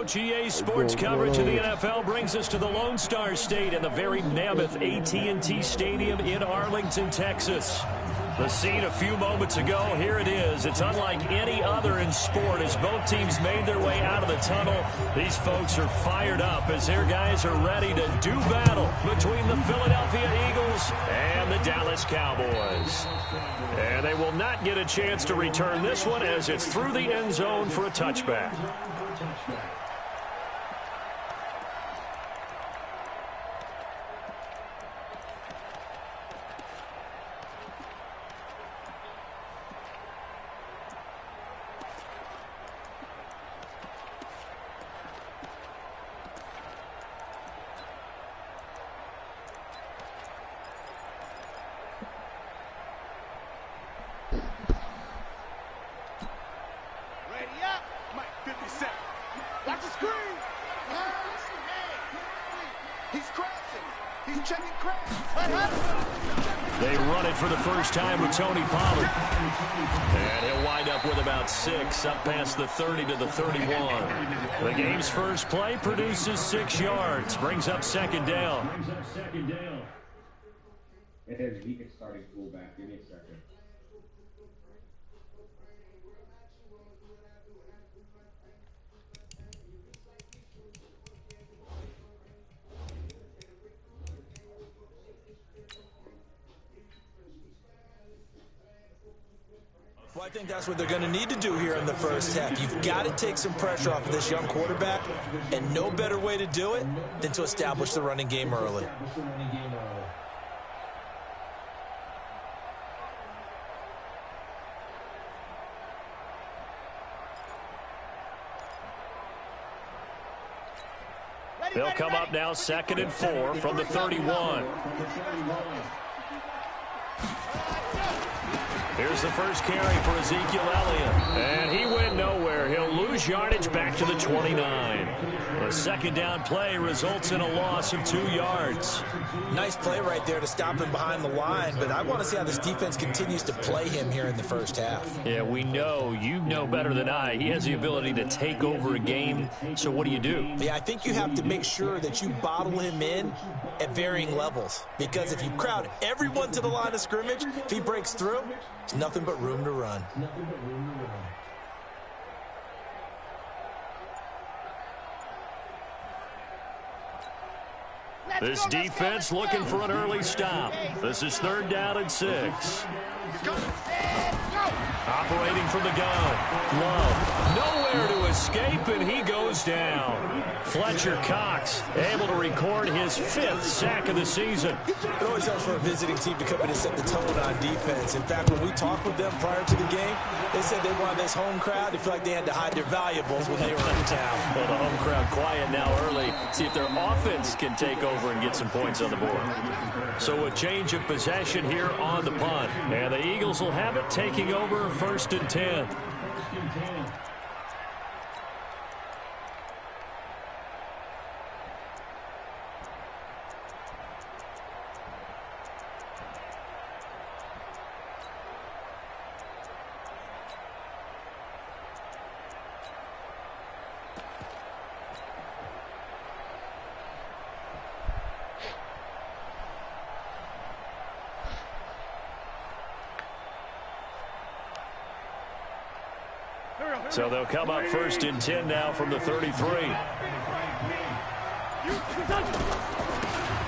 GA Sports coverage of the NFL brings us to the Lone Star State and the very mammoth AT&T Stadium in Arlington, Texas. The scene a few moments ago, here it is. It's unlike any other in sport as both teams made their way out of the tunnel. These folks are fired up as their guys are ready to do battle between the Philadelphia Eagles and the Dallas Cowboys. And they will not get a chance to return this one as it's through the end zone for a touchback. They run it for the first time with Tony Pollard. And he'll wind up with about 6, up past the 30 to the 31. The game's first play produces 6 yards, brings up second down. It is he can start at fullback. Give me a second. Well, I think that's what they're going to need to do here in the first half. You've got to take some pressure off of this young quarterback, and no better way to do it than to establish the running game early. They'll come up now 2nd and 4 from the 31. Here's the first carry for Ezekiel Elliott. And he went nowhere. He'll lose yardage back to the 29. A second down play results in a loss of 2 yards. Nice play right there to stop him behind the line, but I want to see how this defense continues to play him here in the first half. Yeah, we know. You know better than I. He has the ability to take over a game, so what do you do? Yeah, I think you have to make sure that you bottle him in at varying levels, because if you crowd everyone to the line of scrimmage, if he breaks through, it's nothing but room to run. This defense looking for an early stop. This is 3rd down and 6. Operating from the gun. Love. Nowhere to escape, and he goes down. Fletcher Cox able to record his 5th sack of the season. It always helps for a visiting team to come in and set the tone on defense. In fact, when we talked with them prior to the game, they said they wanted this home crowd to feel like they had to hide their valuables when they were in town. Well, the home crowd quiet now early. See if their offense can take over and get some points on the board. So a change of possession here on the punt. And the Eagles will have it, taking over 1st and 10. So they'll come up 1st and 10 now from the 33.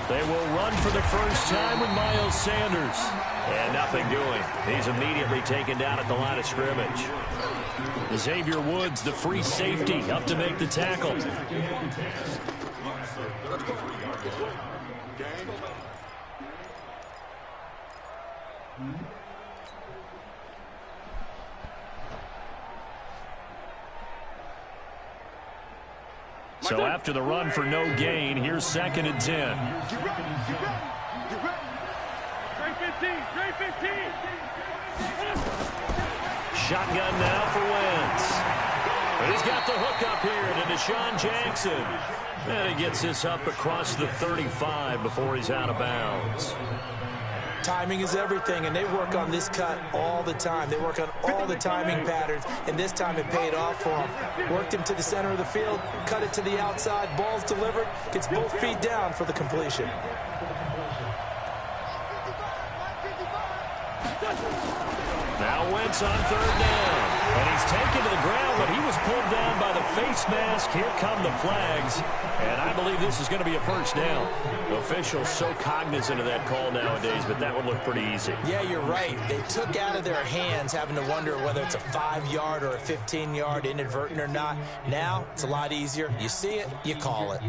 They will run for the first time with Miles Sanders. And nothing doing. He's immediately taken down at the line of scrimmage. Xavier Woods, the free safety, up to make the tackle. So after the run for no gain, here's 2nd and 10. Shotgun now for Wentz. He's got the hook up here to Deshaun Jackson. And he gets this up across the 35 before he's out of bounds. Timing is everything, and they work on this cut all the time. They work on all the timing patterns, and this time it paid off for them. Worked him to the center of the field, cut it to the outside, ball's delivered, gets both feet down for the completion. Now Wentz on third down. And he's taken to the ground, but he was pulled down by the face mask. Here come the flags. And I believe this is going to be a first down. The officials so cognizant of that call nowadays, but that would look pretty easy. Yeah, you're right. They took out of their hands having to wonder whether it's a 5-yard or a 15-yard inadvertent or not. Now it's a lot easier. You see it, you call it.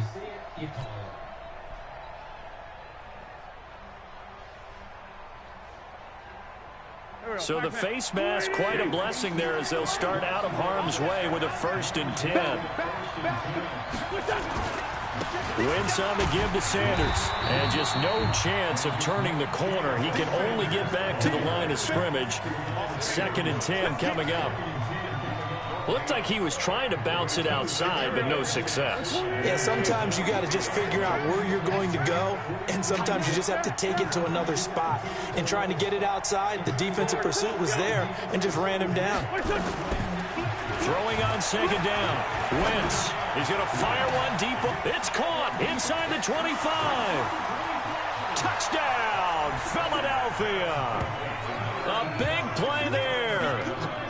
So the face mask, quite a blessing there as they'll start out of harm's way with a 1st and 10. Wentz on the give to Sanders. And just no chance of turning the corner. He can only get back to the line of scrimmage. 2nd and 10 coming up. Looked like he was trying to bounce it outside, but no success. Yeah, sometimes you got to just figure out where you're going to go, and sometimes you just have to take it to another spot. In trying to get it outside, the defensive pursuit was there and just ran him down. Throwing on 2nd down. Wentz. He's going to fire one deep. It's caught inside the 25. Touchdown, Philadelphia. A big play there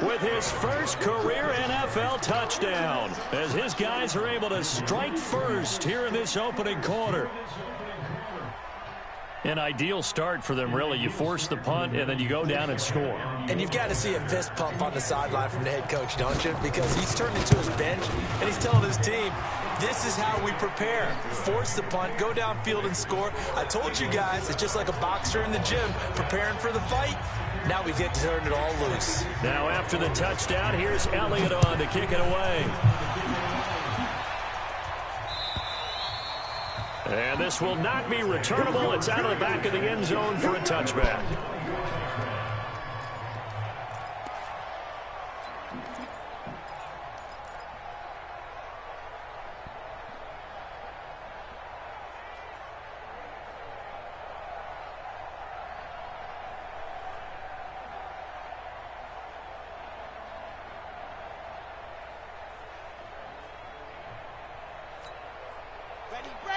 with his first career NFL touchdown as his guys are able to strike first here in this opening quarter. An ideal start for them, really. You force the punt, and then you go down and score. And you've got to see a fist pump on the sideline from the head coach, don't you? Because he's turned into his bench, and he's telling his team, this is how we prepare. Force the punt, go downfield and score. I told you guys, it's just like a boxer in the gym preparing for the fight. Now we get to turn it all loose. Now after the touchdown, here's Elliott on to kick it away. And this will not be returnable. It's out of the back of the end zone for a touchback.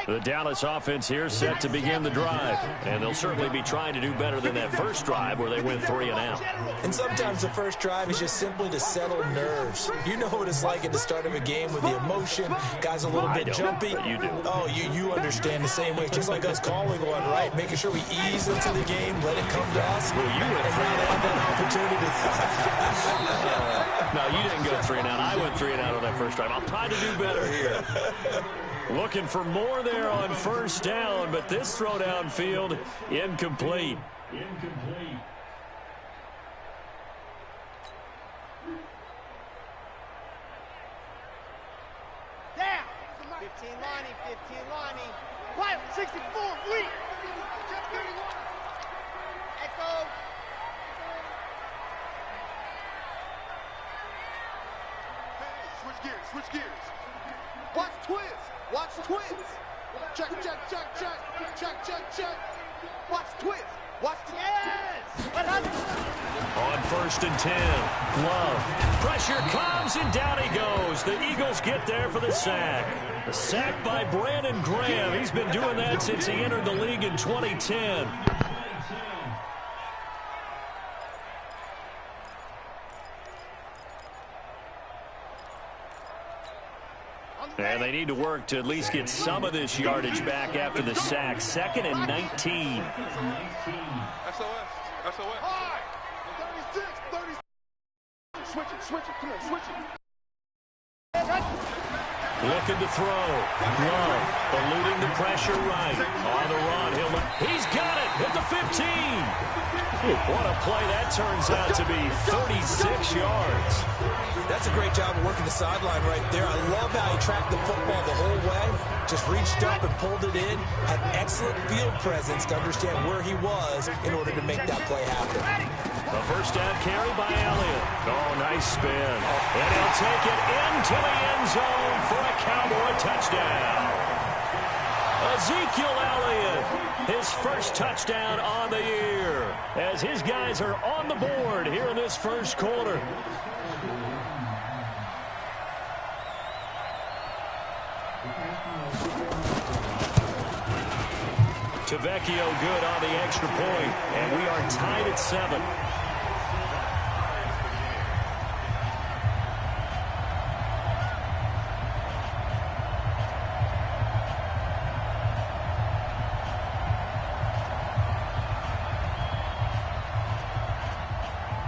The Dallas offense here set to begin the drive. And they'll certainly be trying to do better than that first drive where they went 3 and out. And sometimes the first drive is just simply to settle nerves. You know what it's like at the start of a game with the emotion. Guys a little bit jumpy. But you do. Oh, you understand the same way. Just like us calling one, right? Making sure we ease into the game, let it come to us. Well, you went 3 and out. That opportunity. No, you didn't go 3 and out. I went 3 and out on that first drive. I'll try to do better here. Looking for more there on first down, but this throw downfield, incomplete. Down. 15 Lonnie. Pilot 64, lead. Echo. Switch gears. Watch twist. Check. Watch twist. Yes! On 1st and 10, Love. Pressure comes, and down he goes. The Eagles get there for the sack. The sack by Brandon Graham. He's been doing that since he entered the league in 2010. And they need to work to at least get some of this yardage back after the sack. 2nd and 19. SOS. High. 36. Switch it. Come on, switch it. Looking to throw. Love eluding the pressure right. On the run. He's got it at the 15. What a play that turns out to be. 36 yards. That's a great job of working the sideline right there. I love how he tracked the football the whole way. Just reached up and pulled it in. Had excellent field presence to understand where he was in order to make that play happen. The first down carry by Elliott. Oh, nice spin. And he'll take it into the end zone for a Cowboy touchdown. Ezekiel Elliott his first touchdown on the year, as his guys are on the board here in this first quarter. Tavecchio good on the extra point, and we are tied at 7.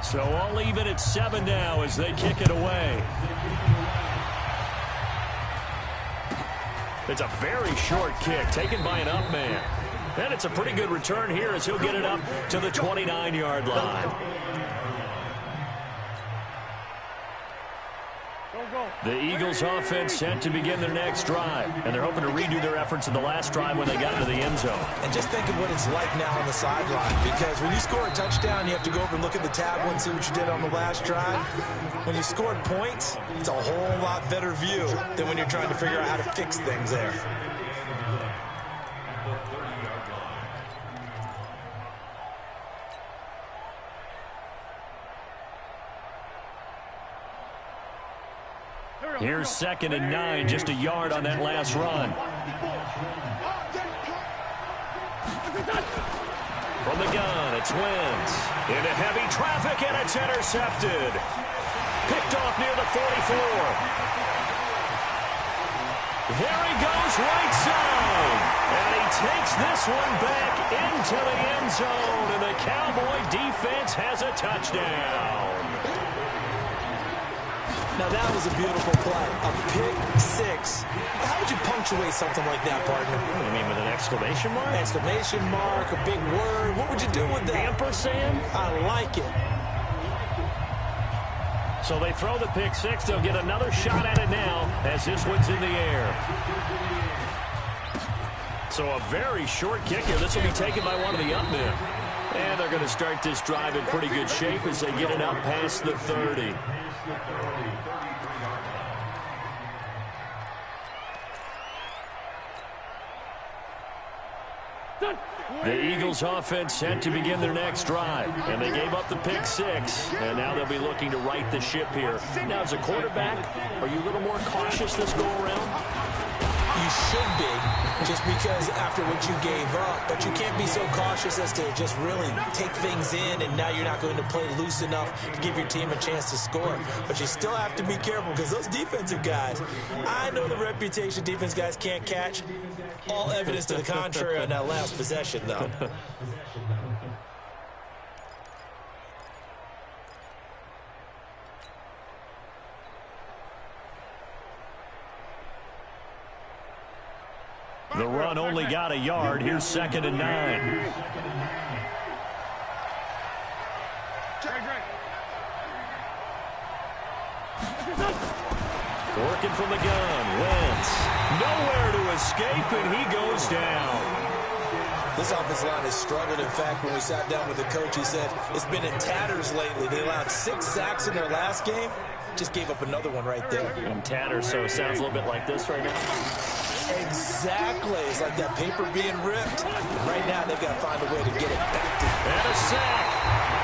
So all even at 7 now as they kick it away. It's a very short kick taken by an up man. And it's a pretty good return here as he'll get it up to the 29-yard line. The Eagles offense set to begin their next drive, and they're hoping to redo their efforts in the last drive when they got into the end zone. And just think of what it's like now on the sideline, because when you score a touchdown, you have to go over and look at the tablet and see what you did on the last drive. When you scored points, it's a whole lot better view than when you're trying to figure out how to fix things there. Here's 2nd and 9, just a yard on that last run. From the gun, it's Wentz. Into heavy traffic, and it's intercepted. Picked off near the 44. There he goes, right side. And he takes this one back into the end zone, and the Cowboy defense has a touchdown. Now, that was a beautiful play. A pick six. How would you punctuate something like that, partner? You mean with an exclamation mark? Exclamation mark, a big word. What would you do with that? Ampersand? I like it. So they throw the pick six. They'll get another shot at it now as this one's in the air. So a very short kick here. This will be taken by one of the up men. And they're going to start this drive in pretty good shape as they get it up past the 30. The Eagles offense set to begin their next drive, and they gave up the pick six, and now they'll be looking to right the ship here. Now, as a quarterback, are you a little more cautious this go-around? You should be, just because after what you gave up, but you can't be so cautious as to just really take things in, and now you're not going to play loose enough to give your team a chance to score. But you still have to be careful, because those defensive guys, I know the reputation defense guys can't catch. All evidence to the contrary on that last possession, though. The run only got a yard. Here's 2nd and 9. Working from the gun. Wentz. Nowhere to escape, and he goes down. This offensive line has struggled. In fact, when we sat down with the coach, he said it's been in tatters lately. They allowed 6 sacks in their last game. Just gave up another one right there. In tatters, so it sounds a little bit like this right now. Exactly. It's like that paper being ripped. Right now, they've got to find a way to get it back to. And a sack.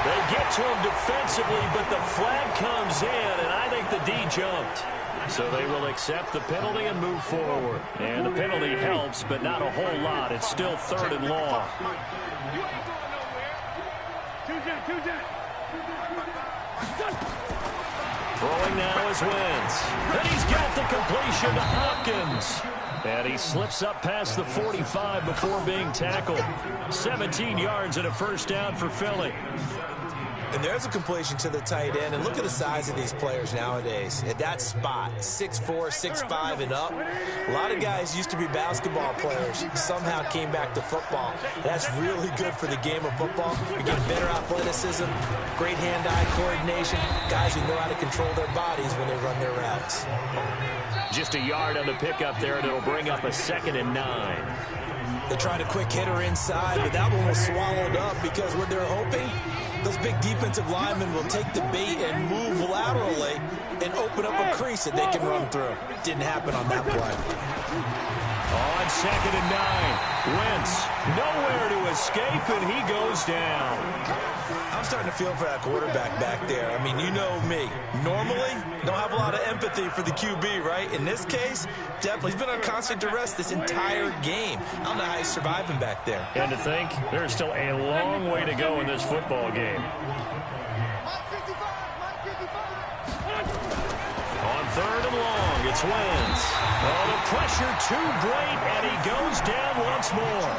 They get to him defensively, but the flag comes in, and I think the D jumped. So they will accept the penalty and move forward. And the penalty helps, but not a whole lot. It's still 3rd and long. Throwing now is Wentz. And he's got the completion to Hopkins. And he slips up past the 45 before being tackled. 17 yards and a first down for Philly. And there's a completion to the tight end. And look at the size of these players nowadays. At that spot, 6'4", 6'5", and up. A lot of guys used to be basketball players. Somehow came back to football. That's really good for the game of football. You get better athleticism, great hand-eye coordination, guys who know how to control their bodies when they run their routes. Just a yard on the pickup there, and it'll bring up a 2nd and 9. They tried a quick hitter inside, but that one was swallowed up because what they're hoping, those big defensive linemen will take the bait and move laterally and open up a crease that they can run through. Didn't happen on that play. On 2nd and 9. Wentz nowhere to escape, and he goes down. I'm starting to feel for that quarterback back there. I mean, you know me. Normally, don't have a lot of empathy for the QB, right? In this case, definitely. He's been on constant duress this entire game. I don't know how he's surviving back there. And to think, there's still a long way to go in this football game. On 3rd and long, it's Wentz. Oh, the pressure too great, and he goes down once more.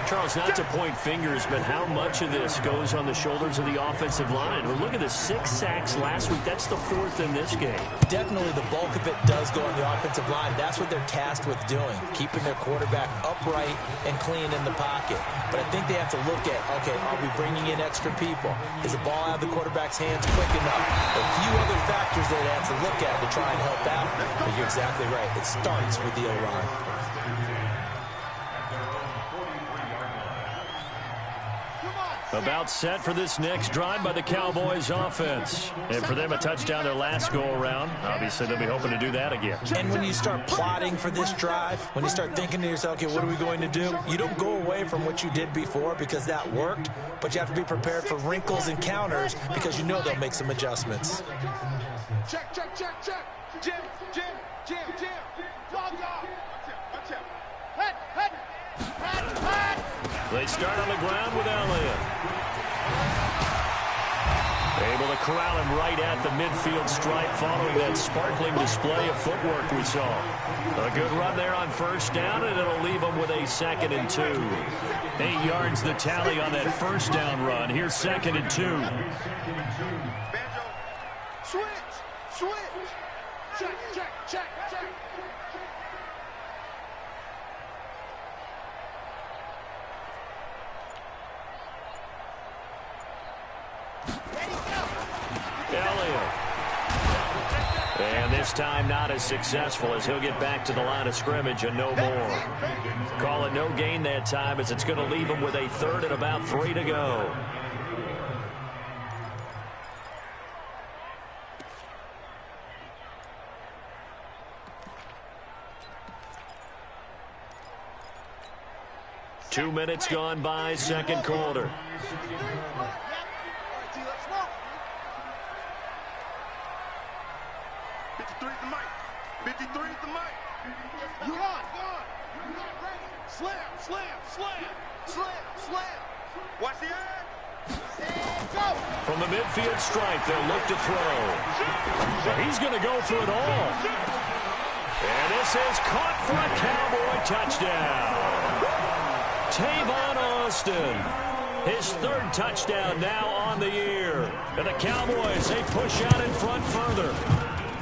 Charles, not to point fingers, but how much of this goes on the shoulders of the offensive line? Well, look at the 6 sacks last week. That's the 4th in this game. Definitely the bulk of it does go on the offensive line. That's what they're tasked with doing, keeping their quarterback upright and clean in the pocket. But I think they have to look at, okay, are we bringing in extra people? Is the ball out of the quarterback's hands quick enough? A few other factors they have to look at to try and help out. But you're exactly right. It starts with the O-line. About set for this next drive by the Cowboys offense. And for them, a touchdown their last go-around. Obviously, they'll be hoping to do that again. And when you start plotting for this drive, when you start thinking to yourself, okay, what are we going to do? You don't go away from what you did before because that worked, but you have to be prepared for wrinkles and counters because you know they'll make some adjustments. Check, check, check, check. Jim, Jim, Jim, Jim. Dog, dog. Watch out. Head, head, head, head. They start on the ground with Elliott. Able to corral him right at the midfield stripe following that sparkling display of footwork we saw. A good run there on 1st down, and it'll leave them with a 2nd and 2. 8 yards the tally on that 1st down run. Here's 2nd and 2. Banjo. Switch, switch. Check, check, check, check. Elliott. And this time not as successful as he'll get back to the line of scrimmage and no more. Call it no gain that time as it's going to leave him with a 3rd and about 3 to go. Two minutes gone by, 2nd quarter. 53 is the mic. 53 is the mic. You on. Slam, slam, slam, slam, slam. Watch the end. Go. From the midfield stripe, they'll look to throw. He's going to go for it all. And this is caught for a Cowboy touchdown. Tavon Austin, his 3rd touchdown now on the year. And the Cowboys, they push out in front further.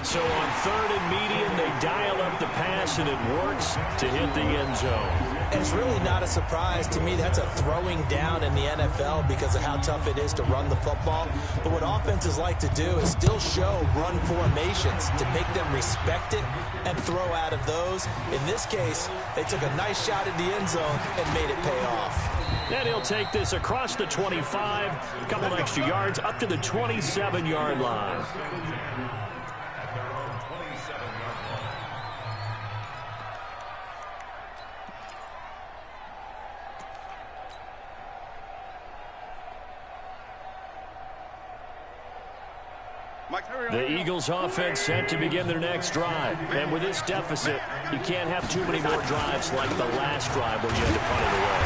So on 3rd and medium, they dial up the pass, and it works to hit the end zone. And it's really not a surprise to me. That's a throwing down in the NFL because of how tough it is to run the football. But what offenses like to do is still show run formations to make them respect it and throw out of those. In this case, they took a nice shot at the end zone and made it pay off. And he'll take this across the 25, a couple extra yards, up to the 27-yard line. The Eagles offense set to begin their next drive. And with this deficit, you can't have too many more drives like the last drive where you had to punt it away.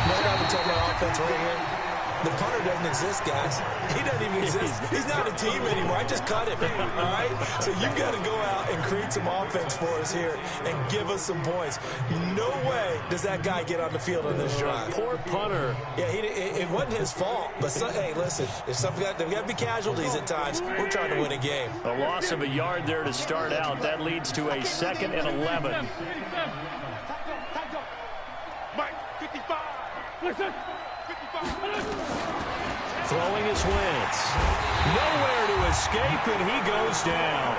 No doubt to tell my offense right here. The punter doesn't exist, guys. He doesn't even exist. He's not a team anymore. I just cut him, all right? So you've got to go out and create some offense for us here and give us some points. No way does that guy get on the field on this drive. Poor punter. Yeah, it wasn't his fault. But, hey, listen, there's got to be casualties at times. We're trying to win a game. A loss of a yard there to start out. That leads to a 2nd and 11. Mike, 55. Listen. Throwing his Wentz. Nowhere to escape, and he goes down.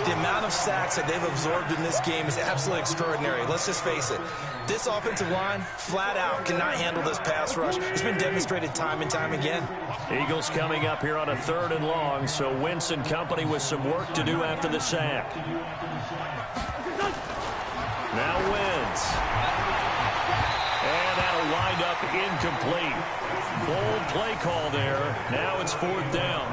The amount of sacks that they've absorbed in this game is absolutely extraordinary. Let's just face it. This offensive line, flat out, cannot handle this pass rush. It's been demonstrated time and time again. Eagles coming up here on a 3rd and long, so Wentz and company with some work to do after the sack. Now Wentz. defense. And that'll wind up incomplete. Bold play call there. Now it's 4th down.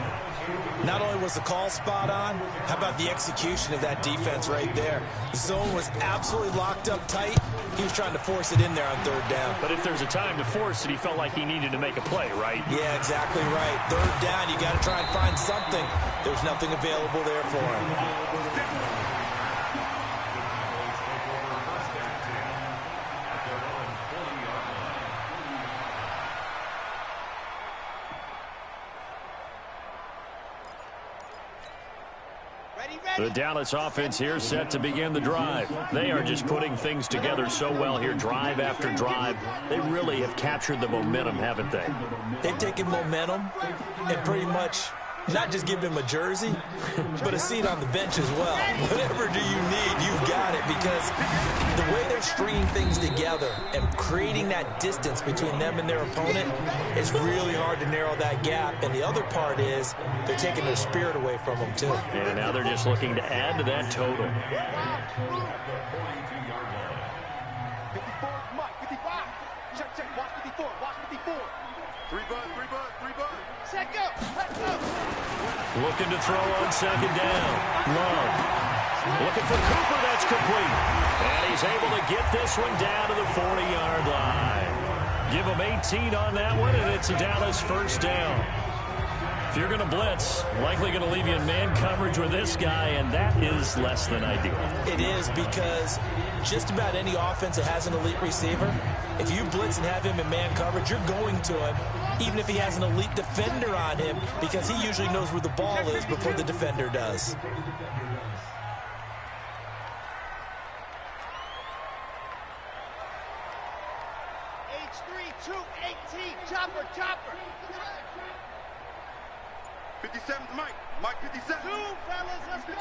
Not only was the call spot on, how about the execution of that defense right there? The zone was absolutely locked up tight. He was trying to force it in there on 3rd down. But if there's a time to force it, he felt like he needed to make a play, right? Yeah, exactly right. 3rd down, you got to try and find something. There's nothing available there for him. The Dallas offense here set to begin the drive. They are just putting things together so well here, drive after drive. They really have captured the momentum, haven't they? They've taken momentum and pretty much not just given him a jersey, but a seat on the bench as well. Whatever do you need, you've got it, because the way they're stringing things together and creating that distance between them and their opponent is really hard to narrow that gap. And the other part is they're taking their spirit away from them, too. And now they're just looking to add to that total. 54, Mike, 55. Check, watch 54, watch 54. 3 bud. Set go, let's go. Looking to throw on 2nd down. Love. Looking for Cooper, that's complete. And he's able to get this one down to the 40-yard line. Give him 18 on that one, and it's a Dallas 1st down. If you're going to blitz, likely going to leave you in man coverage with this guy, and that is less than ideal. It is, because just about any offense that has an elite receiver, if you blitz and have him in man coverage, you're going to him, even if he has an elite defender on him, because he usually knows where the ball is before the defender does. H3-2-18, chopper. 57's Mike. Mike 57. 2, fellas, let's go.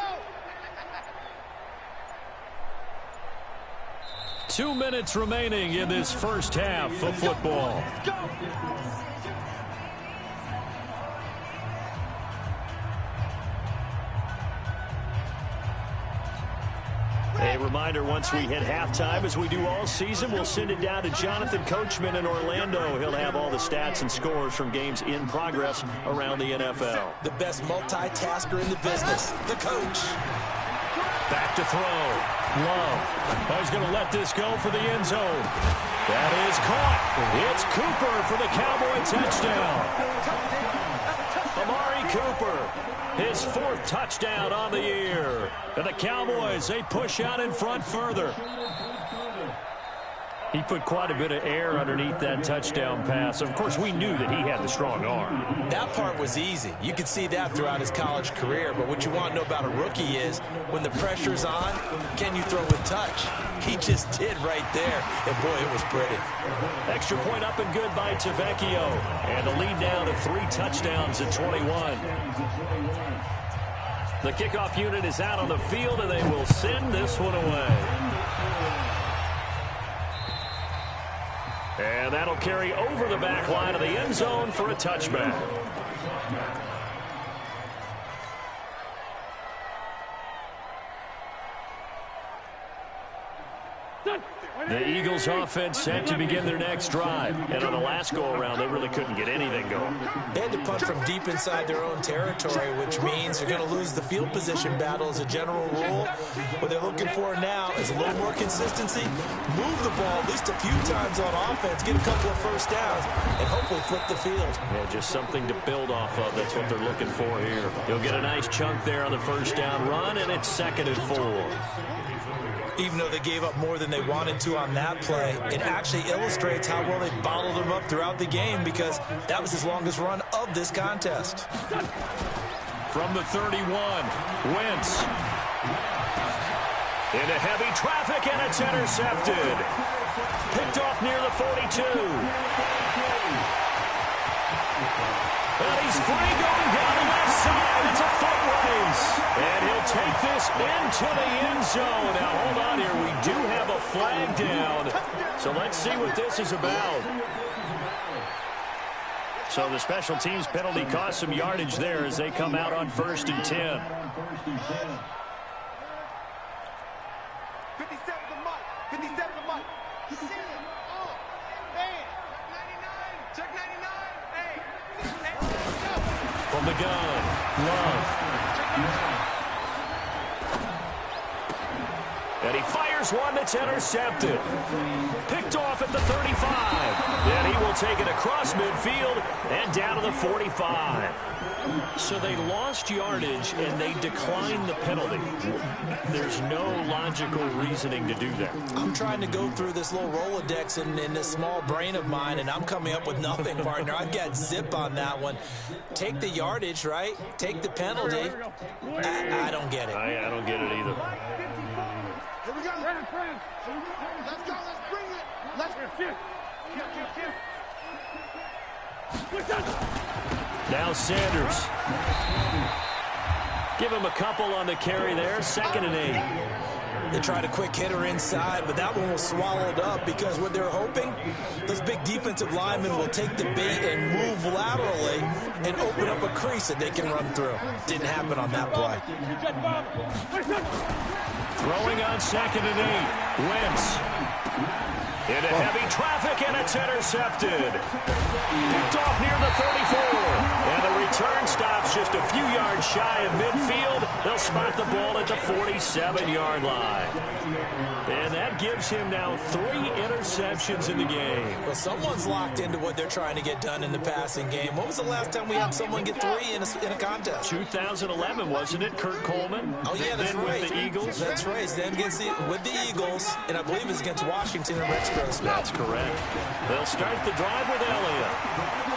2 minutes remaining in this first half of football. A reminder, once we hit halftime, as we do all season, we'll send it down to Jonathan Coachman in Orlando. He'll have all the stats and scores from games in progress around the NFL. The best multitasker in the business, the coach. Back to throw. Love. He's going to let this go for the end zone. That is caught. It's Cooper for the Cowboy touchdown. Amari Cooper, his 4th touchdown on the year. And the Cowboys, they push out in front further. He put quite a bit of air underneath that touchdown pass. Of course, we knew that he had the strong arm. That part was easy. You could see that throughout his college career. But what you want to know about a rookie is, when the pressure's on, can you throw with touch? He just did right there. And, boy, it was pretty. Extra point up and good by Tavecchio. And the lead down to 3 touchdowns at 21. The kickoff unit is out on the field, and they will send this one away. And that'll carry over the back line of the end zone for a touchback. The Eagles offense set to begin their next drive. And on the last go-around, they really couldn't get anything going. They had to punt from deep inside their own territory, which means they're going to lose the field position battle as a general rule. What they're looking for now is a little more consistency, move the ball at least a few times on offense, get a couple of first downs, and hopefully flip the field. Yeah, just something to build off of. That's what they're looking for here. He'll get a nice chunk there on the first down run, and it's 2nd and 4. Even though they gave up more than they wanted to on that play, it actually illustrates how well they bottled them up throughout the game, because that was his longest run of this contest. From the 31, Wentz. Into heavy traffic, and it's intercepted. Picked off near the 42. And he's free going down the left side. It's a foot race. And he'll take this into the end zone. Now, hold on here. We do have a flag down. So let's see what this is about. So the special teams penalty cost some yardage there as they come out on 1st and 10. 57 to Mike. 57 to Mike. From the gun, Love. And he fires one that's intercepted. Picked off at the 35. And he will take it across midfield and down to the 45. So they lost yardage and they declined the penalty. There's no logical reasoning to do that. I'm trying to go through this little Rolodex in this small brain of mine, and I'm coming up with nothing, partner. I've got zip on that one. Take the yardage, right? Take the penalty. I don't get it. I don't get it either. Here we go. Let's go. Let's bring it. Let's shift. Now Sanders. Give him a couple on the carry there. 2nd and 8. They tried a quick hitter inside, but that one was swallowed up because what they're hoping, those big defensive linemen will take the bait and move laterally and open up a crease that they can run through. Didn't happen on that play. Throwing on 2nd and 8. Wentz. Into heavy traffic, and it's intercepted. Picked off near the 34. And the return stops just a few yards shy of midfield. They'll spot the ball at the 47-yard line. And that gives him now 3 interceptions in the game. Well, someone's locked into what they're trying to get done in the passing game. When was the last time we had someone get 3 in a contest? 2011, wasn't it? Kurt Coleman? Oh, yeah, that's then right. With the Eagles? That's right. Then with the Eagles, and I believe it's against Washington and retrospect. That's correct. They'll start the drive with Elliott.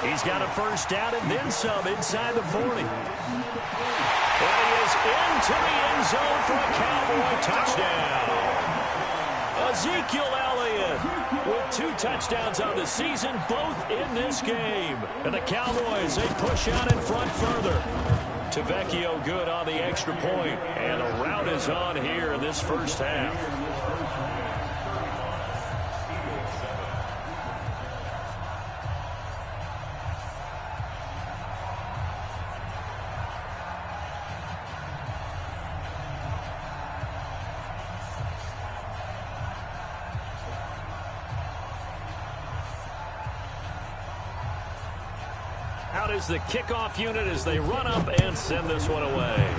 He's got a first down and then some inside the 40. And he is into the end zone for a Cowboy touchdown. Ezekiel Elliott with 2 touchdowns on the season, both in this game. And the Cowboys, they push out in front further. Tavecchio good on the extra point. And the rout is on here in this first half. Out is the kickoff unit as they run up and send this one away.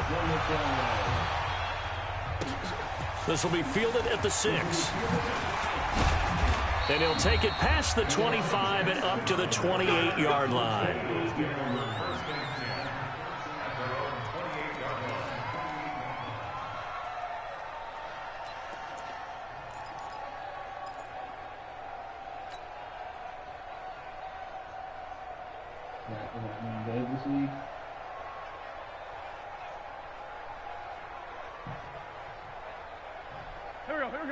This will be fielded at the 6. And he'll take it past the 25 and up to the 28-yard line.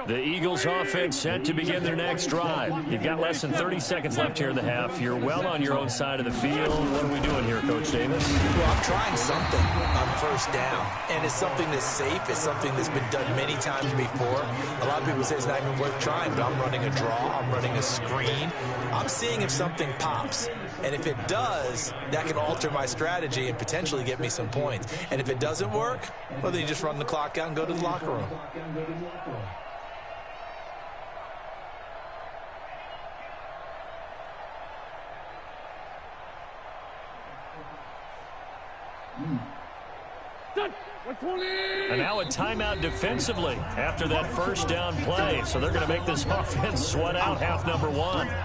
The Eagles offense set to begin their next drive. You've got less than 30 seconds left here in the half. You're well on your own side of the field. What are we doing here, Coach Davis? Well, I'm trying something on first down, and it's something that's safe. It's something that's been done many times before. A lot of people say it's not even worth trying, but I'm running a draw. I'm running a screen. I'm seeing if something pops. And if it does, that can alter my strategy and potentially get me some points. And if it doesn't work, well, then you just run the clock out and go to the locker room. And now a timeout defensively after that first down play. So they're going to make this offense sweat out half number 1. There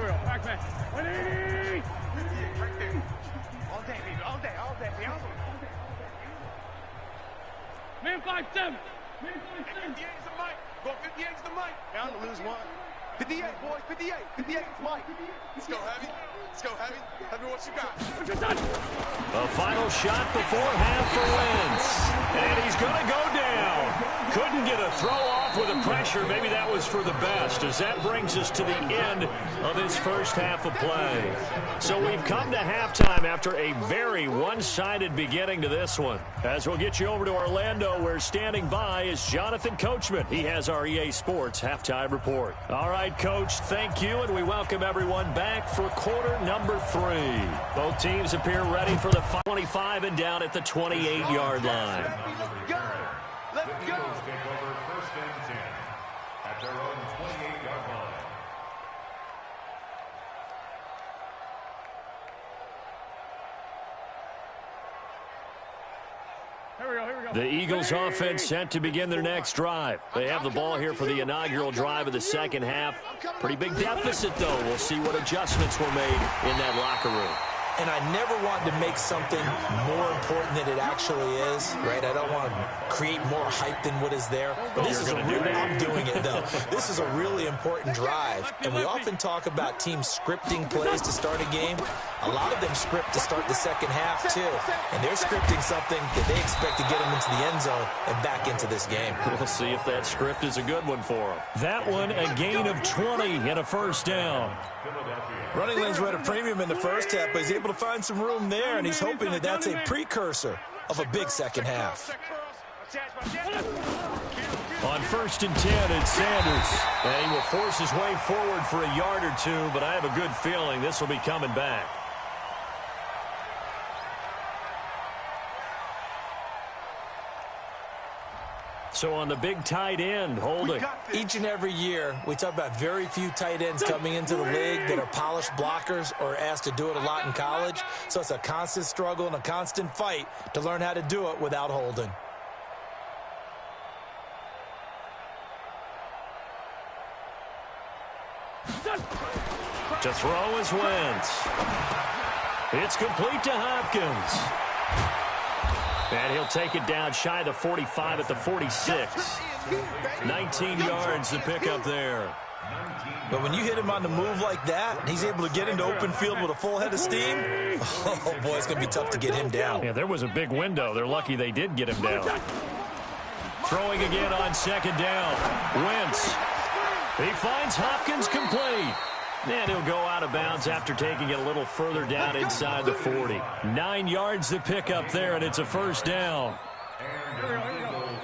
we go. Back, man. 180! Right there. All day, baby. All day. All day. All day. Man 5-7. 58 is the mic. Go 58 is the mic. Down to lose 1. 58, boys. 58. 58 is Mike. Let's go heavy. Let's go heavy. Tell me what you got. A final shot before half for Wentz. And he's going to go down. Couldn't get a throw off with the pressure. Maybe that was for the best, as that brings us to the end of this first half of play. So we've come to halftime after a very one-sided beginning to this one. As we'll get you over to Orlando, where standing by is Jonathan Coachman. He has our EA Sports halftime report. All right, Coach, thank you, and we welcome everyone back for quarter number 3. Both teams appear ready for the 25 and down at the 28-yard line. Let's go. Let's go. Take over first and 10 at their own 28-yard line. The Eagles offense set to begin their next drive. They have the ball here for the inaugural drive of the second half. Pretty big deficit, though. We'll see what adjustments were made in that locker room. And I never want to make something more important than it actually is, right? I don't want to create more hype than what is there. But this is a really, I'm doing it, though. This is a really important drive. And we often talk about teams scripting plays to start a game. A lot of them script to start the second half, too. And they're scripting something that they expect to get them into the end zone and back into this game. We'll see if that script is a good one for them. That one, a gain of 20 and a first down. Running lanes were at a premium in the first half, but he's able to find some room there, and he's hoping that that's a precursor of a big second half. On first and 10, it's Sanders. And he will force his way forward for a yard or two, but I have a good feeling this will be coming back. So on the big tight end, holding. Each and every year, we talk about very few tight ends coming into the league that are polished blockers or asked to do it a lot in college. So it's a constant struggle and a constant fight to learn how to do it without holding. To throw is Wentz. It's complete to Hopkins. And he'll take it down shy of the 45 at the 46. 19 yards to pick up there. But when you hit him on the move like that, and he's able to get into open field with a full head of steam, oh, boy, it's going to be tough to get him down. Yeah, there was a big window. They're lucky they did get him down. Throwing again on second down. Wentz. He finds Hopkins complete. And he'll go out of bounds after taking it a little further down inside the 40. 9 yards to pick up there, and it's a first down.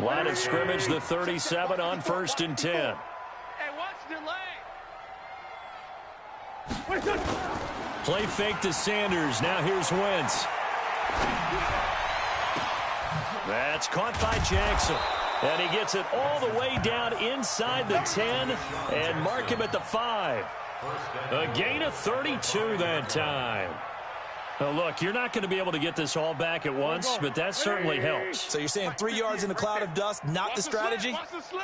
Line of scrimmage, the 37 on first and 10. Hey, what's the lane? Play fake to Sanders. Now here's Wentz. That's caught by Jackson. And he gets it all the way down inside the 10 and mark him at the 5. A gain of 32 that time. Now look, you're not going to be able to get this all back at once, but that certainly helps. So you're saying 3 yards in a cloud of dust, not the strategy?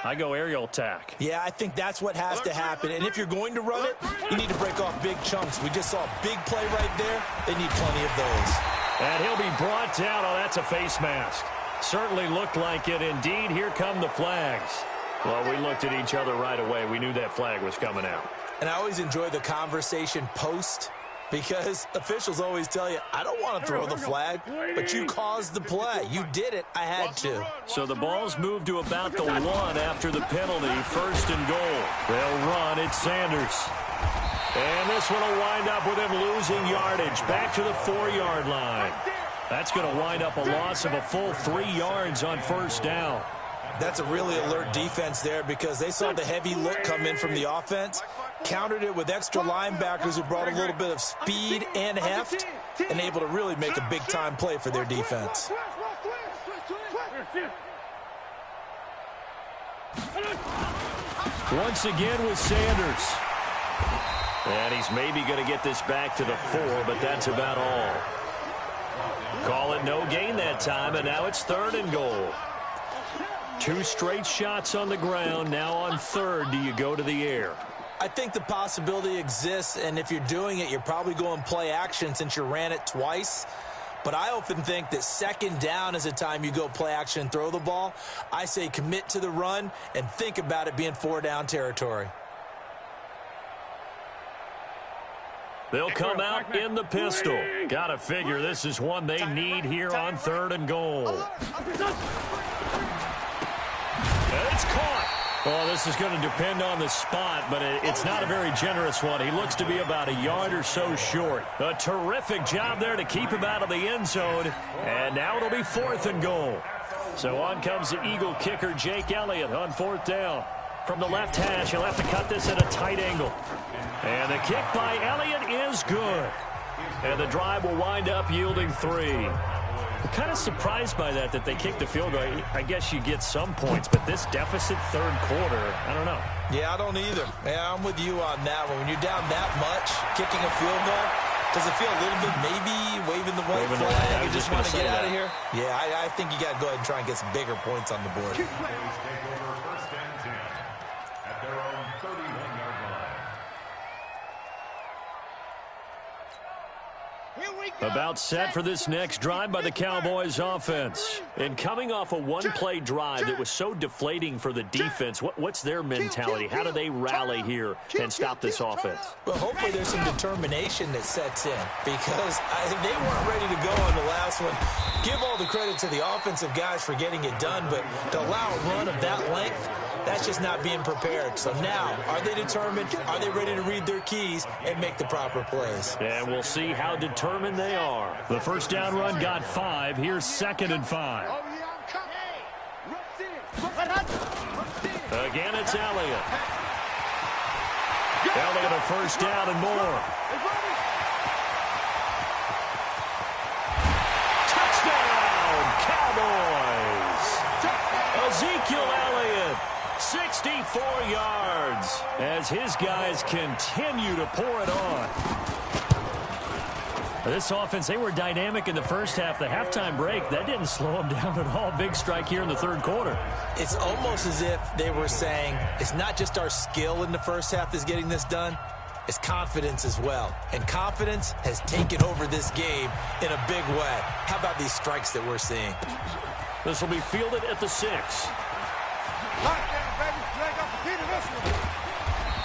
I go aerial attack. Yeah, I think that's what has to happen. And if you're going to run it, you need to break off big chunks. We just saw a big play right there. They need plenty of those. And he'll be brought down. Oh, that's a face mask. Certainly looked like it. Indeed, here come the flags. Well, we looked at each other right away. We knew that flag was coming out. And I always enjoy the conversation post, because officials always tell you, I don't want to throw the flag, but you caused the play. You did it. I had to. So the ball's moved to about the 1 after the penalty. First and goal. They'll run. It's Sanders. And this one will wind up with him losing yardage. Back to the 4-yard line. That's going to wind up a loss of a full 3 yards on first down. That's a really alert defense there, because they saw the heavy look come in from the offense, countered it with extra linebackers who brought a little bit of speed and heft, and able to really make a big-time play for their defense. Once again with Sanders. And he's maybe going to get this back to the 4, but that's about all. Call it no gain that time, and now it's 3rd and goal. 2 straight shots on the ground. Now on 3rd, do you go to the air? I think the possibility exists, and if you're doing it, you're probably going play action since you ran it twice. But I often think that 2nd down is a time you go play action and throw the ball. I say commit to the run and think about it being 4-down territory. They'll come out in the pistol. Got to figure this is one they need here on 3rd and goal. It's caught. Well, this is going to depend on the spot, but it's not a very generous one. He looks to be about a yard or so short. A terrific job there to keep him out of the end zone. And now it'll be 4th and goal. So on comes the Eagle kicker, Jake Elliott, on 4th down. From the left hash, he'll have to cut this at a tight angle. And the kick by Elliott is good. And the drive will wind up yielding 3. I'm kind of surprised by that they kicked the field goal. I guess you get some points, but this deficit 3rd quarter, I don't know. Yeah, I don't either. Yeah, I'm with you on that one. When you're down that much, kicking a field goal, does it feel a little bit maybe waving the white flag? You just want to get out of here? Yeah, I think you got to go ahead and try and get some bigger points on the board. Take over 1st and 10 at their own 31-yard line. About set for this next drive by the Cowboys offense. And coming off a one-play drive that was so deflating for the defense, what's their mentality? How do they rally here and stop this offense? Well, hopefully there's some determination that sets in, because they weren't ready to go on the last one. Give all the credit to the offensive guys for getting it done, but to allow a run of that length, that's just not being prepared. So now, are they determined? Are they ready to read their keys and make the proper plays? And we'll see how determined they are. The first down run got 5. Here's 2nd and 5. Again, it's Elliott. Elliott a first down and more. Touchdown, Cowboys! Ezekiel Elliott, 64 yards, as his guys continue to pour it on. This offense, they were dynamic in the first half. The halftime break, that didn't slow them down at all. Big strike here in the 3rd quarter. It's almost as if they were saying, it's not just our skill in the first half that's getting this done, it's confidence as well. And confidence has taken over this game in a big way. How about these strikes that we're seeing? This will be fielded at the 6.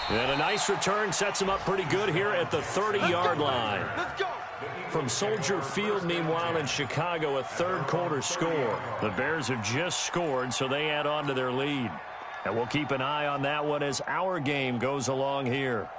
And a nice return sets him up pretty good here at the 30-yard line. Let's go. From Soldier Field, meanwhile, in Chicago, a 3rd quarter score. The Bears have just scored, so they add on to their lead. And we'll keep an eye on that one as our game goes along here.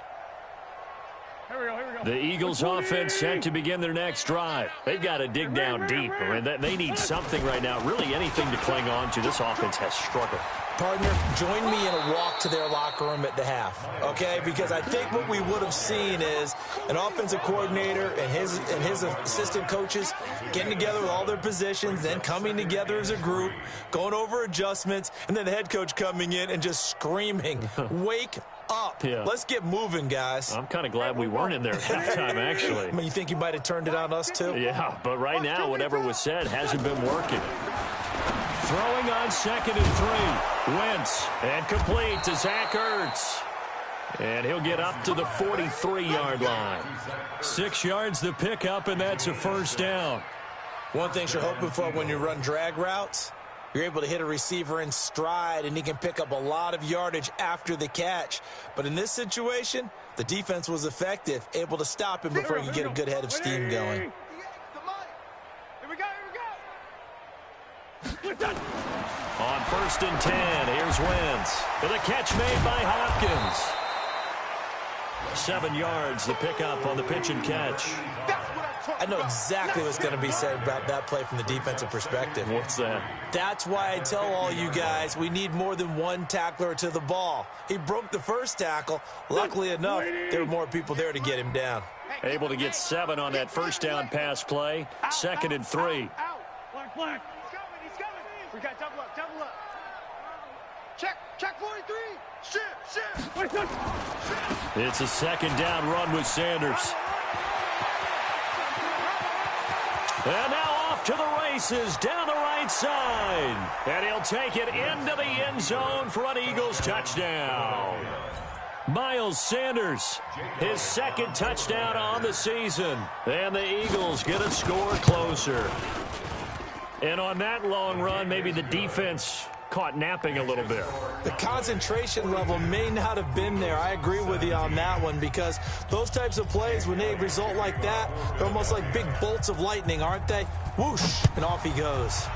Here we go. The Eagles offense set to begin their next drive. They've got to dig down deep. I mean, they need something right now, really anything to cling on to. This offense has struggled. Partner, join me in a walk to their locker room at the half, okay? Because I think what we would have seen is an offensive coordinator and his assistant coaches getting together with all their positions, then coming together as a group, going over adjustments, and then the head coach coming in and just screaming, wake up. Yeah. Let's get moving, guys. I'm kind of glad we weren't in there at halftime, actually. I mean, you think you might have turned it on us, too? Yeah, but right now, whatever was said hasn't been working. Throwing on 2nd and 3. Wentz, and complete to Zach Ertz. And he'll get up to the 43-yard line. 6 yards the pickup, and that's a first down. One thing you're hoping for when you run drag routes, you're able to hit a receiver in stride, and he can pick up a lot of yardage after the catch. But in this situation, the defense was effective, able to stop him before he could get a good head of steam going. On 1st and 10, here's Wentz. With a catch made by Hopkins. 7 yards, the pickup on the pitch and catch. I know exactly what's going to be said about that play from the defensive perspective. What's that? That's why I tell all you guys we need more than one tackler to the ball. He broke the first tackle. Luckily enough, there were more people there to get him down. Able to get 7 on that first down pass play. 2nd and 3. Black. He's coming. We got double up. Check 43. Shift. It's a 2nd down run with Sanders. And now off to the races down the right side. And he'll take it into the end zone for an Eagles touchdown. Miles Sanders, his 2nd touchdown on the season. And the Eagles get a score closer. And on that long run, maybe the defense caught napping a little bit. The concentration level may not have been there. I agree with you on that one, because those types of plays, when they result like that, they're almost like big bolts of lightning, aren't they? Whoosh, and off he goes.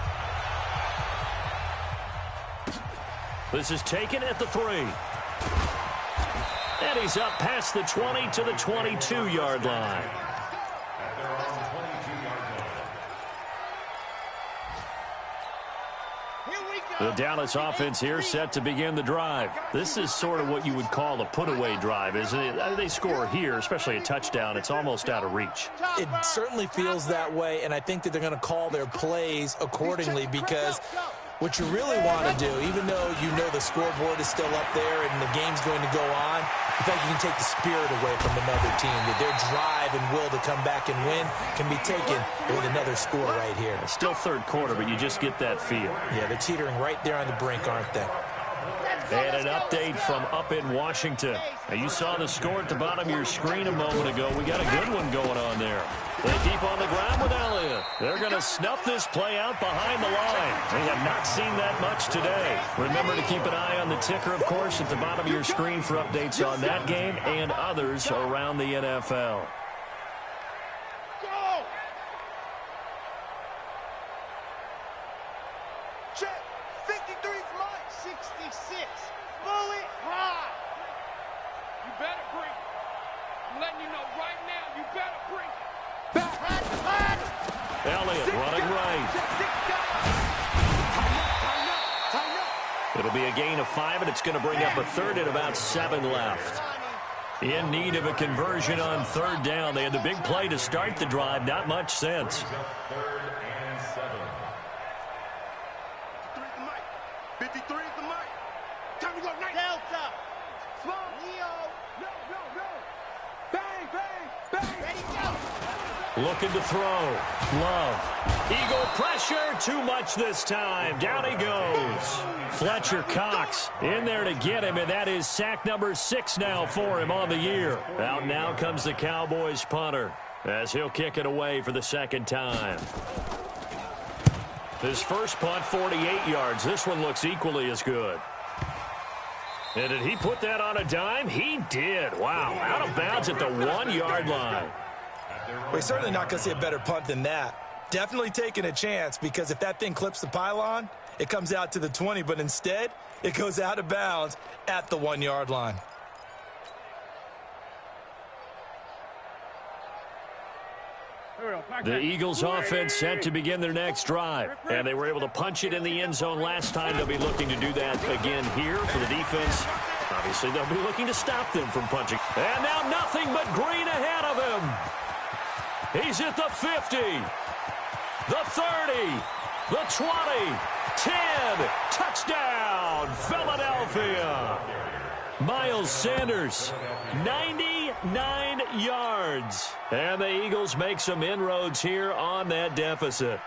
This is taken at the 3. And he's up past the 20 to the 22-yard line. At their own 22-yard line. The Dallas offense here set to begin the drive. This is sort of what you would call a put-away drive, isn't it? They score here, especially a touchdown. It's almost out of reach. It certainly feels that way, and I think that they're going to call their plays accordingly because what you really want to do, even though you know the scoreboard is still up there and the game's going to go on, in fact, you can take the spirit away from another team. That their drive and will to come back and win can be taken with another score right here. It's still third quarter, but you just get that feel. Yeah, they're teetering right there on the brink, aren't they? And an update from up in Washington. Now, you saw the score at the bottom of your screen a moment ago. We got a good one going on there. They keep on the ground with Elliott. They're going to snuff this play out behind the line. They have not seen that much today. Remember to keep an eye on the ticker, of course, at the bottom of your screen for updates on that game and others around the NFL. Go! Check. 53's mine. 66. Bullet high. You better bring it. I'm letting you know right now, you better bring it. Elliott running right. It'll be a gain of 5, and it's going to bring up a third and about 7 left. In need of a conversion on third down. They had the big play to start the drive. Not much sense. Third and 7. 53's the mic. Time to go. Night. Delta. Small. Leo. No. Bang, bang, bang. Ready, go. Looking to throw. Love. Eagle pressure. Too much this time. Down he goes. Fletcher Cox in there to get him, and that is sack number 6 now for him on the year. Out now comes the Cowboys punter as he'll kick it away for the second time. His first punt, 48 yards. This one looks equally as good. And did he put that on a dime? He did. Wow. Out of bounds at the 1-yard line. We're certainly not going to see a better punt than that. Definitely taking a chance because if that thing clips the pylon, it comes out to the 20, but instead, it goes out of bounds at the 1-yard line. The Eagles offense set to begin their next drive, and they were able to punch it in the end zone last time. They'll be looking to do that again here for the defense. Obviously, they'll be looking to stop them from punching. And now nothing but green ahead of him. He's at the 50, the 30, the 20, 10, touchdown, Philadelphia. Miles Sanders, 99 yards. And the Eagles make some inroads here on that deficit.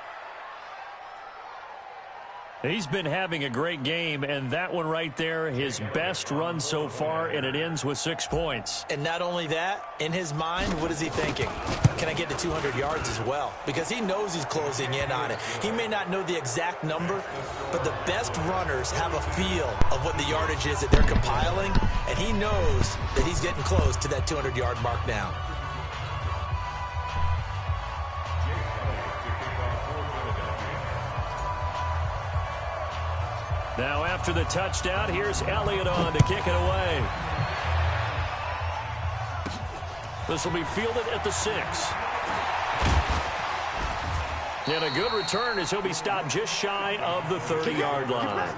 He's been having a great game, and that one right there, his best run so far, and it ends with 6 points. And not only that, in his mind, what is he thinking? Can I get to 200 yards as well? Because he knows he's closing in on it. He may not know the exact number, but the best runners have a feel of what the yardage is that they're compiling, and he knows that he's getting close to that 200-yard mark now. Now after the touchdown, here's Elliott on to kick it away. This will be fielded at the 6. And a good return as he'll be stopped just shy of the 30-yard line.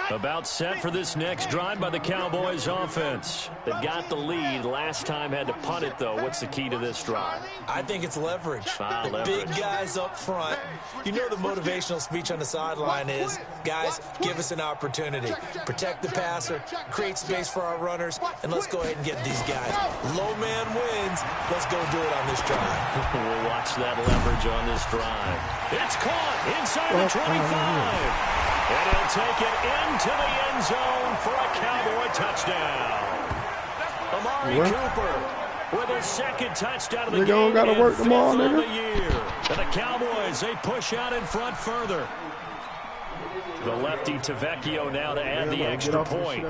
About set for this next drive by the Cowboys offense. They've got the lead. Last time had to punt it, though. What's the key to this drive? I think it's leverage. The leverage. Big guys up front. You know the motivational speech on the sideline is, guys, give us an opportunity. Protect the passer, create space for our runners, and let's go ahead and get these guys. Low man wins. Let's go do it on this drive. We'll watch that leverage on this drive. It's caught inside the 25. And he'll take it into the end zone for a Cowboy touchdown. Amari Cooper with a second touchdown of the game. Gotta work them all, on nigga. the year. And the Cowboys, they push out in front further. The lefty Tavecchio now to add the extra point.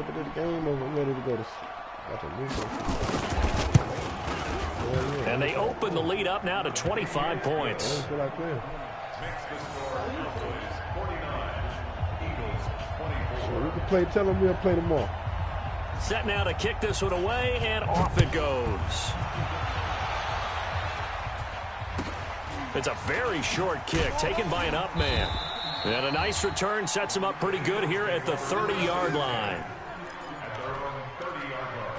And they open the lead up now to 25 points. Makes the score Cowboys 49, Eagles 24. So we can play, tell them we'll play tomorrow. Set now to kick this one away, and off it goes. It's a very short kick taken by an up man. And a nice return sets him up pretty good here at the 30-yard line. At their own 30-yard line.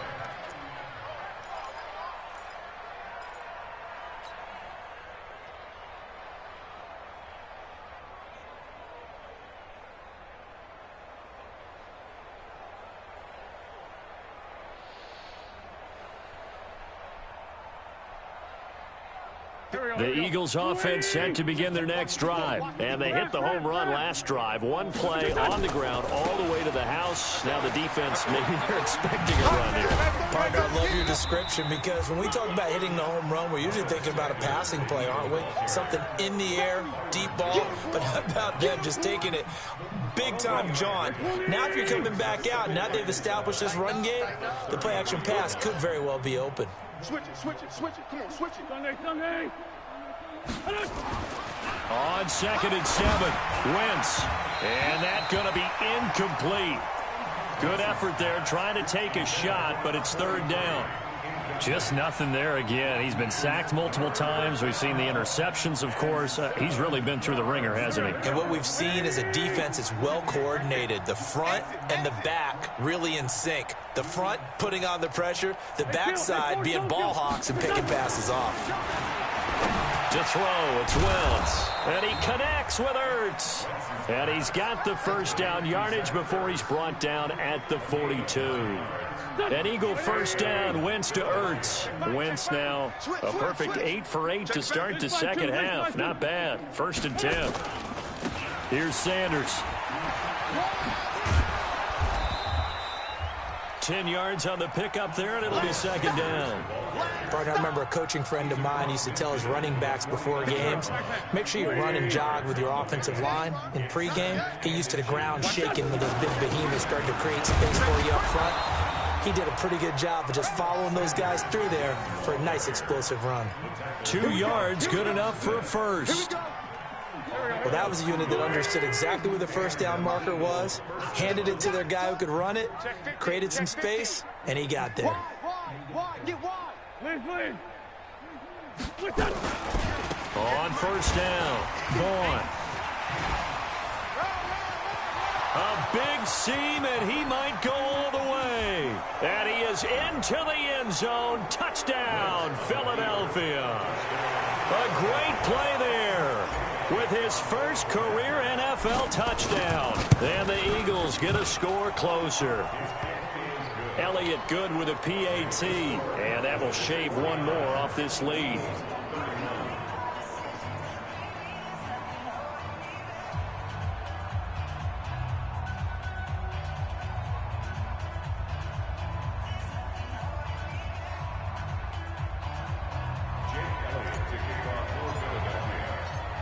The Eagles offense set to begin their next drive. And they hit the home run last drive. One play on the ground all the way to the house. Now the defense, maybe they're expecting a run here. Partner, I love your description because when we talk about hitting the home run, we're usually thinking about a passing play, aren't we? Something in the air, deep ball. But how about them just taking it big-time John? Now if you're coming back out, now they've established this run game, the play-action pass could very well be open. Switch it, switch it, switch it. Come on, switch it. Sunday. On 2nd and 7, Wentz. And that's going to be incomplete. Good effort there, trying to take a shot, but it's 3rd down. Just nothing there again. He's been sacked multiple times. We've seen the interceptions, of course. He's really been through the ringer, hasn't he? And what we've seen is a defense that's well coordinated. The front and the back really in sync. The front putting on the pressure, the backside being ball hawks and picking passes off. To throw, it's Wentz. And he connects with Ertz. And he's got the first down yardage before he's brought down at the 42. An Eagle first down, Wentz to Ertz. Wentz now a perfect 8 for 8 to start the second half. Not bad. 1st and 10. Here's Sanders. 10 yards on the pickup there, and it'll be 2nd down. Partner, I remember a coaching friend of mine used to tell his running backs before games, make sure you run and jog with your offensive line in pregame. Get used to the ground shaking when those big behemoths start to create space for you up front. He did a pretty good job of just following those guys through there for a nice explosive run. 2 yards, good enough for a first. Well, that was a unit that understood exactly where the first down marker was, handed it to their guy who could run it, created some space, and he got there. On 1st down, Vaughn. A big seam, and he might go all the way. And he is into the end zone. Touchdown, Philadelphia. A great play there with his first career NFL touchdown. And the Eagles get a score closer. Elliott good with a PAT, and that will shave one more off this lead.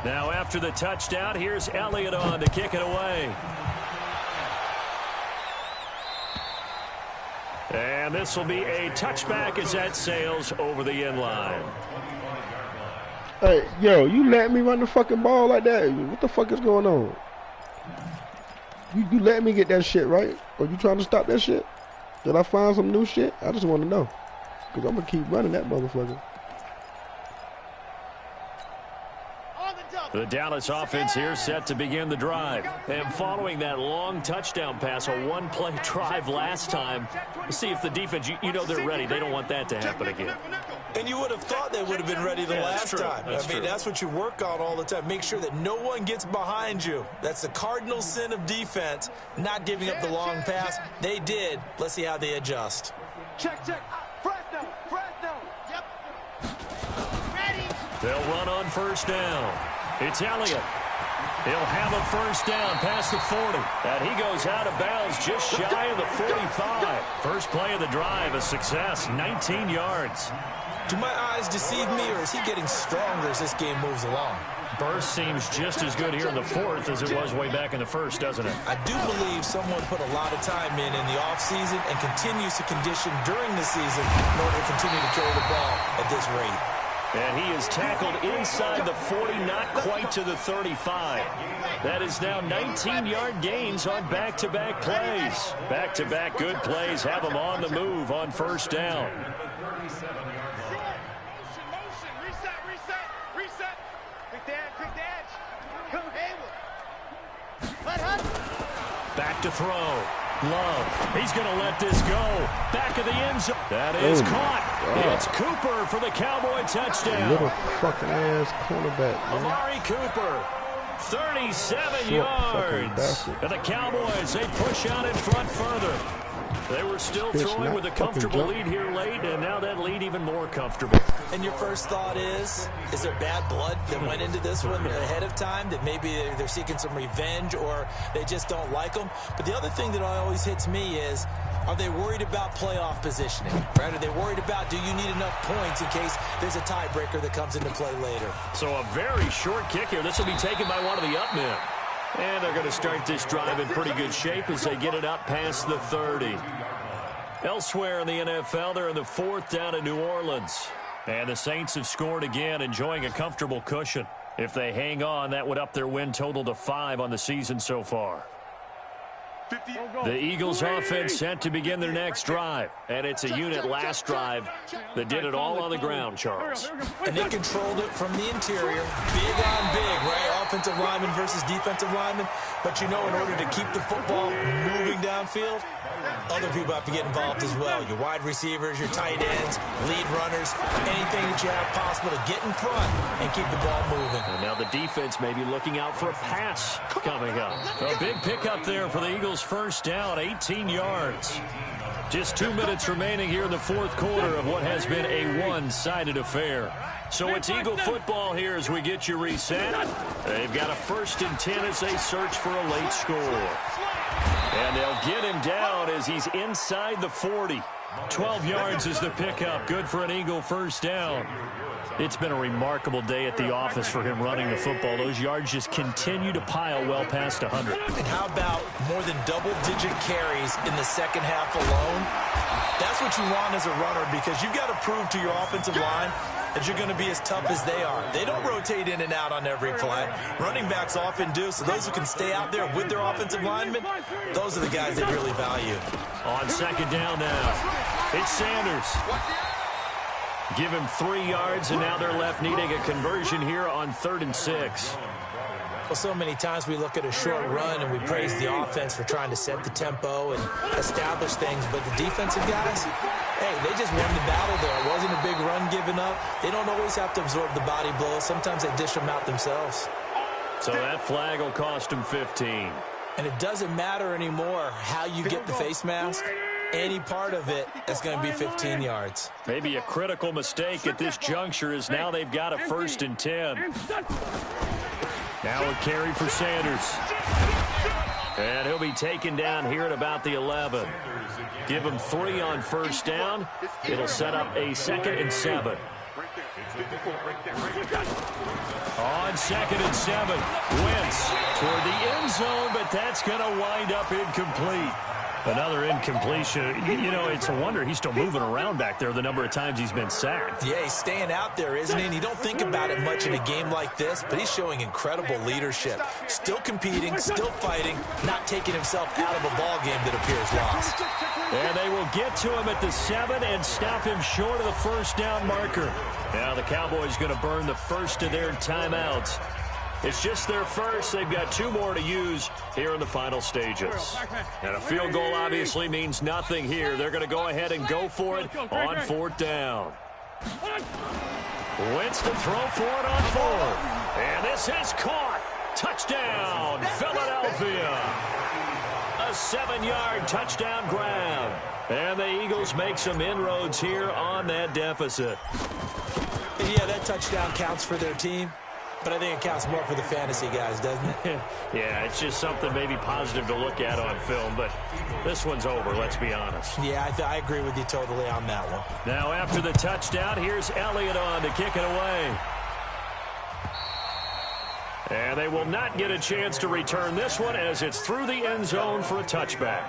Now after the touchdown, here's Elliott on to kick it away. And this will be a touchback as that sails over the end line. Hey, yo, you let me run the fucking ball like that? What the fuck is going on? You let me get that shit, right? Or you trying to stop that shit? Did I find some new shit? I just want to know. Because I'm going to keep running that motherfucker. The Dallas offense here set to begin the drive. And following that long touchdown pass, a one-play drive last time, see if the defense, you know they're ready. They don't want that to happen again. And you would have thought they would have been ready the last time. I mean, that's what you work on all the time. Make sure that no one gets behind you. That's the cardinal sin of defense, not giving up the long pass. They did. Let's see how they adjust. Check. Fresno. Yep. Ready. They'll run on 1st down. It's Elliott. He'll have a 1st down past the 40. And he goes out of bounds just shy of the 45. First play of the drive, a success, 19 yards. Do my eyes deceive me, or is he getting stronger as this game moves along? Burst seems just as good here in the fourth as it was way back in the first, doesn't it? I do believe someone put a lot of time in the offseason and continues to condition during the season in order to continue to carry the ball at this rate. And he is tackled inside the 40, not quite to the 35. That is now 19-yard gains on back-to-back plays. Back-to-back good plays have him on the move on first down. Back to throw. Love. He's going to let this go. Back of the end zone. That is caught. It's Cooper for the Cowboy touchdown. Little fucking ass cornerback, man. Amari Cooper. 37 yards. And the Cowboys, they push out in front further. They were still throwing with a comfortable lead here late, and now that lead even more comfortable. And your first thought is there bad blood that went into this one ahead of time, that maybe they're seeking some revenge or they just don't like them? But the other thing that always hits me is, are they worried about playoff positioning? Right? Are they worried about, do you need enough points in case there's a tiebreaker that comes into play later? So a very short kick here. This will be taken by one of the up men. And they're going to start this drive in pretty good shape as they get it up past the 30. Elsewhere in the NFL, they're in the fourth down in New Orleans. And the Saints have scored again, enjoying a comfortable cushion. If they hang on, that would up their win total to 5 on the season so far. The Eagles offense set to begin their next drive. And it's a unit last drive that did it all on the ground, Charles. And they controlled it from the interior. Big on big, right? Offensive lineman versus defensive lineman. But you know, in order to keep the football moving downfield, other people have to get involved as well. Your wide receivers, your tight ends, lead runners, anything that you have possible to get in front and keep the ball moving. And now the defense may be looking out for a pass coming up. A big pickup there for the Eagles. First down, 18 yards. Just 2 minutes remaining here in the fourth quarter of what has been a one-sided affair. So it's Eagle football here as we get you reset. They've got a 1st and 10 as they search for a late score. And they'll get him down as he's inside the 40. 12 yards is the pickup. Good for an Eagle first down. It's been a remarkable day at the office for him running the football. Those yards just continue to pile well past 100. And how about more than double-digit carries in the second half alone? That's what you want as a runner, because you've got to prove to your offensive line that you're going to be as tough as they are. They don't rotate in and out on every play. Running backs often do, so those who can stay out there with their offensive linemen, those are the guys they really value. On second down now, it's Sanders. Give him 3 yards, and now they're left needing a conversion here on 3rd and 6. Well, so many times we look at a short run and we praise the offense for trying to set the tempo and establish things, but the defensive guys, hey, they just won the battle there. It wasn't a big run given up. They don't always have to absorb the body blows. Sometimes they dish them out themselves. So that flag will cost them 15. And it doesn't matter anymore how you get the face mask. Any part of it, that's going to be 15 yards. Maybe a critical mistake at this juncture is now they've got a 1st and 10. Now a carry for Sanders. And he'll be taken down here at about the 11. Give him 3 on first down. It'll set up a 2nd and 7. On 2nd and 7. Wentz toward the end zone, but that's going to wind up incomplete. Another incompletion. You know, it's a wonder he's still moving around back there the number of times he's been sacked. Yeah, he's staying out there, isn't he? And you don't think about it much in a game like this, but he's showing incredible leadership. Still competing, still fighting, not taking himself out of a ball game that appears lost. And they will get to him at the 7 and stop him short of the first down marker. Now the Cowboys going to burn the first of their timeouts. It's just their first. They've got 2 more to use here in the final stages. And a field goal obviously means nothing here. They're going to go ahead and go for it on 4th down. Wentz to throw for it on 4th. And this is caught. Touchdown, Philadelphia. A 7-yard touchdown grab. And the Eagles make some inroads here on that deficit. And yeah, that touchdown counts for their team. But I think it counts more for the fantasy guys, doesn't it? Yeah, it's just something maybe positive to look at on film, but this one's over, let's be honest. Yeah, I agree with you totally on that one. Now after the touchdown, here's Elliott on to kick it away. And they will not get a chance to return this one as it's through the end zone for a touchback.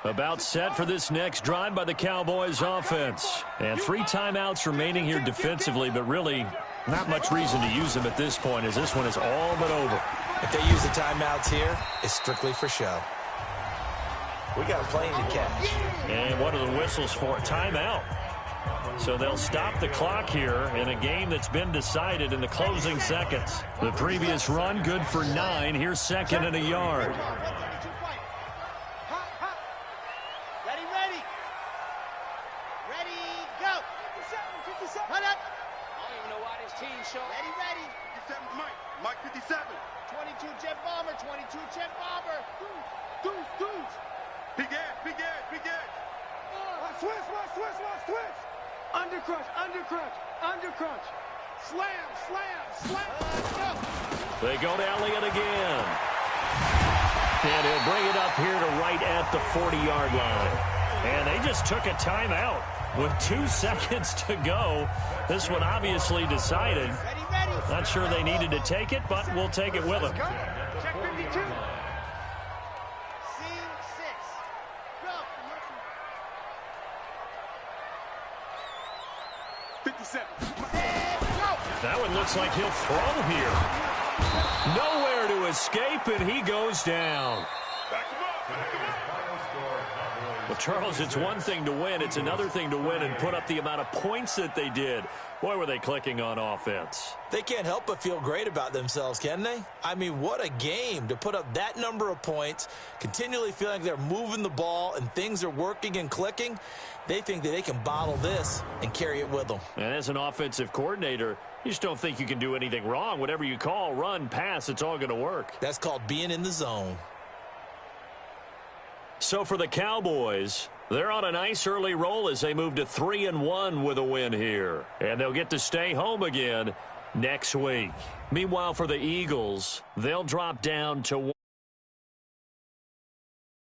About set for this next drive by the Cowboys offense. And 3 timeouts remaining here defensively, but really not much reason to use them at this point as this one is all but over. If they use the timeouts here, it's strictly for show. We got a plane to catch. And what are the whistles for? Timeout. So they'll stop the clock here in a game that's been decided in the closing seconds. The previous run good for 9. Here's 2nd and a yard. Mike 57. 22 jet bomber, 22 jet bomber. Deuce. Big edge. Switch. Undercrunch. Slam. They go to Elliott again. And he'll bring it up here to right at the 40-yard line. And they just took a timeout with 2 seconds to go. This one obviously decided. Not sure they needed to take it, but we'll take it with them. Check 52. C6. Go. 57. That one looks like he'll throw here. Nowhere to escape, and he goes down. Well, Charles, it's one thing to win. It's another thing to win and put up the amount of points that they did. Boy, were they clicking on offense. They can't help but feel great about themselves, can they? I mean, what a game to put up that number of points, continually feeling like they're moving the ball and things are working and clicking. They think that they can bottle this and carry it with them. And as an offensive coordinator, you just don't think you can do anything wrong. Whatever you call, run, pass, it's all going to work. That's called being in the zone. So for the Cowboys, they're on a nice early roll as they move to 3-1 with a win here. And they'll get to stay home again next week. Meanwhile, for the Eagles, they'll drop down to